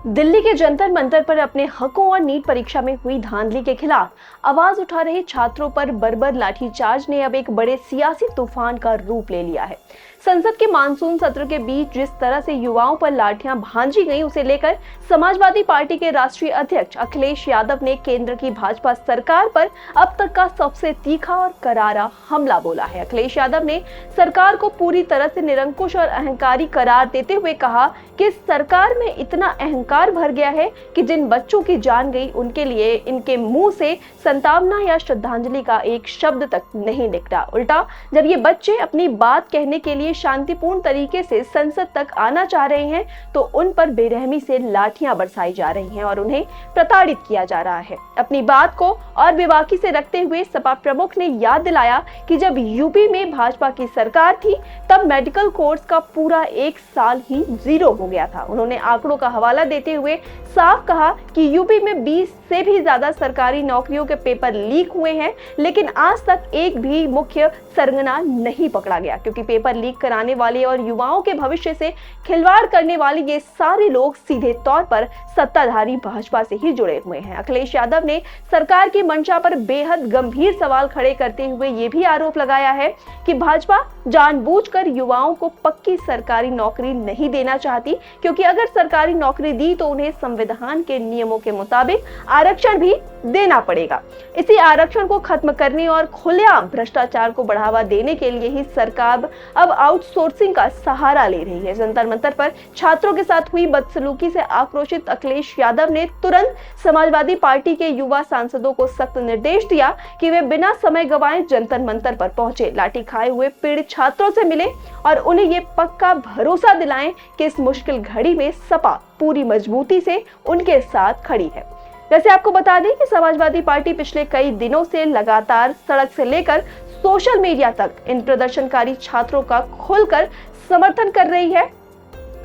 दिल्ली के जंतर मंतर पर अपने हकों और नीट परीक्षा में हुई धांधली के खिलाफ आवाज उठा रहे छात्रों पर बर्बर लाठीचार्ज ने अब एक बड़े सियासी तूफान का रूप ले लिया है। संसद के मानसून सत्र के बीच जिस तरह से युवाओं पर लाठियां भांजी गईं, उसे लेकर समाजवादी पार्टी के राष्ट्रीय अध्यक्ष अखिलेश यादव ने केंद्र की भाजपा सरकार पर अब तक का सबसे तीखा और करारा हमला बोला है। अखिलेश यादव ने सरकार को पूरी तरह से निरंकुश और अहंकारी करार देते हुए कहा कि सरकार में इतना अहंकार भर गया है कि जिन बच्चों की जान गई उनके लिए इनके मुंह से संतावना या श्रद्धांजलि का एक शब्द तक नहीं निकला। उल्टा जब ये बच्चे अपनी बात कहने के लिए शांतिपूर्ण तरीके से संसद तक आना चाह रहे हैं तो उन पर बेरहमी से लाठियां बरसाई जा रही हैं और उन्हें प्रताड़ित किया जा रहा है। अपनी बात को और बेबाकी से रखते हुए सपा प्रमुख ने याद दिलाया कि जब यूपी में भाजपा की सरकार थी तब मेडिकल कोर्स का पूरा 1 साल ही जीरो हो गया था। उन्होंने आंकड़ों का हवाला देते हुए साफ कहा कि यूपी में 20 से भी ज्यादा सरकारी नौकरियों के पेपर लीक हुए हैं, लेकिन आज तक एक भी मुख्य सरगना नहीं पकड़ा गया, क्योंकि पेपर लीक कराने वाले और युवाओं के भविष्य से खिलवाड़ करने वाले ये सारे लोग सीधे तौर पर सत्ताधारी भाजपा से ही जुड़े हुए हैं। अखिलेश यादव ने सरकार की मंशा पर बेहद गंभीर सवाल खड़े करते हुए ये भी आरोप लगाया है कि भाजपा जानबूझकर युवाओं को पक्की सरकारी नौकरी नहीं देना चाहती, क्योंकि अगर सरकारी नौकरी दी तो उन्हें संविधान के नियमों के मुताबिक आरक्षण भी देना पड़ेगा। इसी आरक्षण को खत्म करने और खुलेआम भ्रष्टाचार को बढ़ावा देने के लिए ही सरकार अब आउटसोर्सिंग का सहारा ले रही है। जंतर मंतर पर छात्रों के साथ हुई बदसलूकी से आक्रोशित अखिलेश यादव ने तुरंत समाजवादी पार्टी के युवा सांसदों को सख्त निर्देश दिया कि वे बिना समय गंवाए जंतर मंतर पर पहुंचे, लाठी खाए हुए पीड़ित छात्रों से मिले और उन्हें ये पक्का भरोसा दिलाएं कि इस मुश्किल घड़ी में सपा पूरी मजबूती से उनके साथ खड़ी है। वैसे आपको बता दें कि समाजवादी पार्टी पिछले कई दिनों से लगातार सड़क से लेकर सोशल मीडिया तक इन प्रदर्शनकारी छात्रों का खुलकर समर्थन कर रही है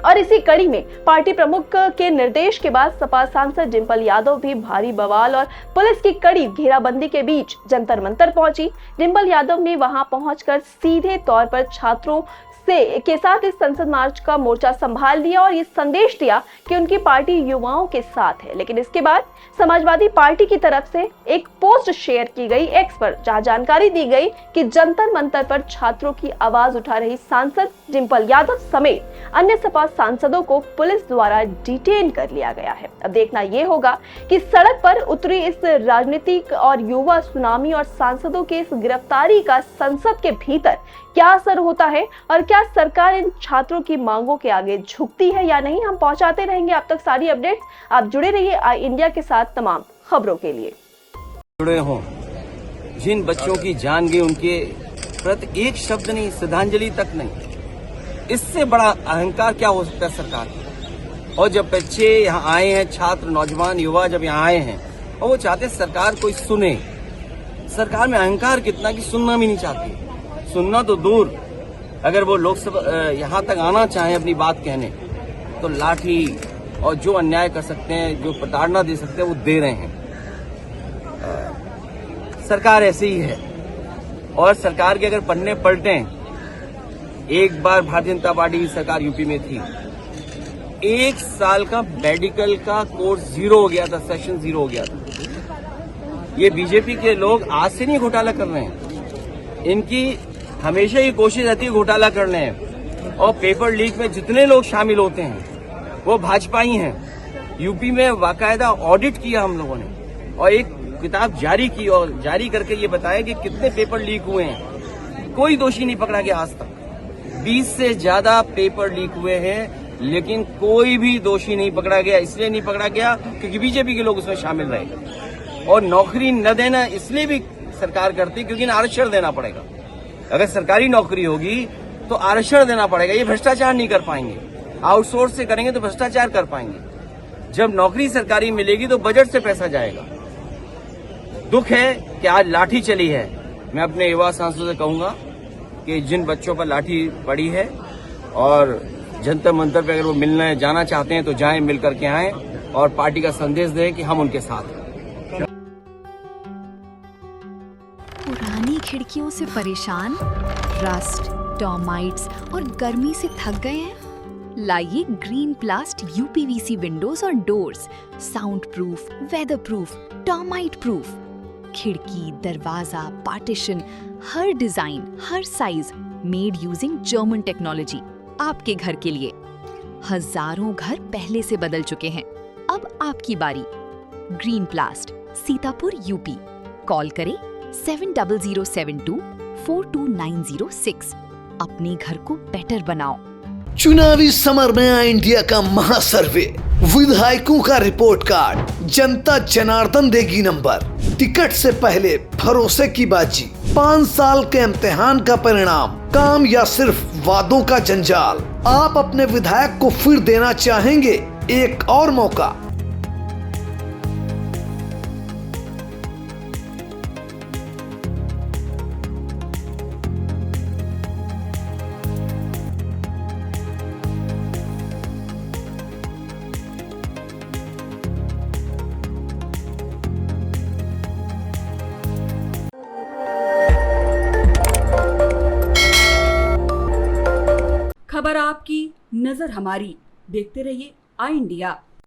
और इसी कड़ी में पार्टी प्रमुख के निर्देश के बाद सपा सांसद डिंपल यादव भी भारी बवाल और पुलिस की कड़ी घेराबंदी के बीच जंतर मंतर पहुंची। डिंपल यादव ने वहां पहुंचकर सीधे तौर पर छात्रों के साथ इस संसद मार्च का मोर्चा संभाल लिया और ये संदेश दिया कि उनकी पार्टी युवाओं के साथ है। लेकिन इसके बाद समाजवादी पार्टी की तरफ से एक पोस्ट शेयर की गई एक्स पर, जहां जानकारी दी गई कि जंतर मंतर पर छात्रों की आवाज उठा रही सांसद डिंपल यादव समेत अन्य सपा सांसदों को पुलिस द्वारा डिटेन कर लिया गया है। अब देखना यह होगा कि सड़क पर उतरी इस राजनीतिक और युवा सुनामी और सांसदों के इस गिरफ्तारी का संसद के भीतर क्या असर होता है और क्या सरकार इन छात्रों की मांगों के आगे झुकती है या नहीं। हम पहुंचाते रहेंगे आप तक सारी अपडेट्स। आप जुड़े रहिए आई इंडिया के साथ तमाम खबरों के लिए। जुड़े हों, जिन बच्चों की जान गई उनके प्रति एक शब्द नहीं, श्रद्धांजलि तक नहीं, इससे बड़ा अहंकार क्या हो सकता है सरकार का। और जब बच्चे यहाँ आए हैं, छात्र नौजवान युवा जब यहाँ आए हैं और वो चाहते सरकार कोई सुने, सरकार में अहंकार कितना कि सुनना भी नहीं चाहती। सुनना तो दूर, अगर वो लोकसभा यहाँ तक आना चाहें अपनी बात कहने तो लाठी और जो अन्याय कर सकते हैं, जो प्रताड़ना दे सकते हैं वो दे रहे हैं। सरकार ऐसी ही है और सरकार के अगर पन्ने पलटें, एक बार भारतीय जनता पार्टी की सरकार यूपी में थी, 1 साल का मेडिकल का कोर्स जीरो हो गया था, सेशन जीरो हो गया था। ये बीजेपी के लोग आज से नहीं घोटाला कर रहे हैं, इनकी हमेशा ही कोशिश रहती है घोटाला करने हैं और पेपर लीक में जितने लोग शामिल होते हैं वो भाजपा ही हैं। यूपी में बाकायदा ऑडिट किया हम लोगों ने और एक किताब जारी की और जारी करके ये बताया कि कितने पेपर लीक हुए हैं। कोई दोषी नहीं पकड़ा गया आज तक। 20 से ज्यादा पेपर लीक हुए हैं, लेकिन कोई भी दोषी नहीं पकड़ा गया। इसलिए नहीं पकड़ा गया क्योंकि बीजेपी के लोग उसमें शामिल रहे। और नौकरी न देना इसलिए भी सरकार करती क्योंकि आरक्षण देना पड़ेगा। अगर सरकारी नौकरी होगी तो आरक्षण देना पड़ेगा, ये भ्रष्टाचार नहीं कर पाएंगे। आउटसोर्स से करेंगे तो भ्रष्टाचार कर पाएंगे। जब नौकरी सरकारी मिलेगी तो बजट से पैसा जाएगा। दुख है कि आज लाठी चली है। मैं अपने युवा सांसदों से कहूंगा कि जिन बच्चों पर लाठी पड़ी है और जंतर मंतर पे अगर वो मिलने जाना चाहते हैं तो जाएं, मिल करके आएं और पार्टी का संदेश दें कि हम उनके साथ हैं। पुरानी खिड़कियों से परेशान, रस्ट, टर्माइट्स और गर्मी से थक गए हैं? लाइए ग्रीन प्लास्ट यूपीवीसी विंडोज और doors, sound proof, weather proof, termite proof. खिड़की, दरवाजा, पार्टीशन, हर डिजाइन, हर size, made using German technology, आपके घर के लिए। हजारों घर पहले से बदल चुके हैं, अब आपकी बारी। Green प्लास्ट, Sitapur, UP. कॉल करें 7072422906। अपने घर को बेटर बनाओ। चुनावी समर में आया इंडिया का महासर्वे, विधायकों का रिपोर्ट कार्ड, जनता जनार्दन देगी नंबर। टिकट से पहले भरोसे की बाजी, 5 साल के इम्तिहान का परिणाम, काम या सिर्फ वादों का जंजाल। आप अपने विधायक को फिर देना चाहेंगे एक और मौका? खबर आपकी, नजर हमारी। देखते रहिए आई इंडिया।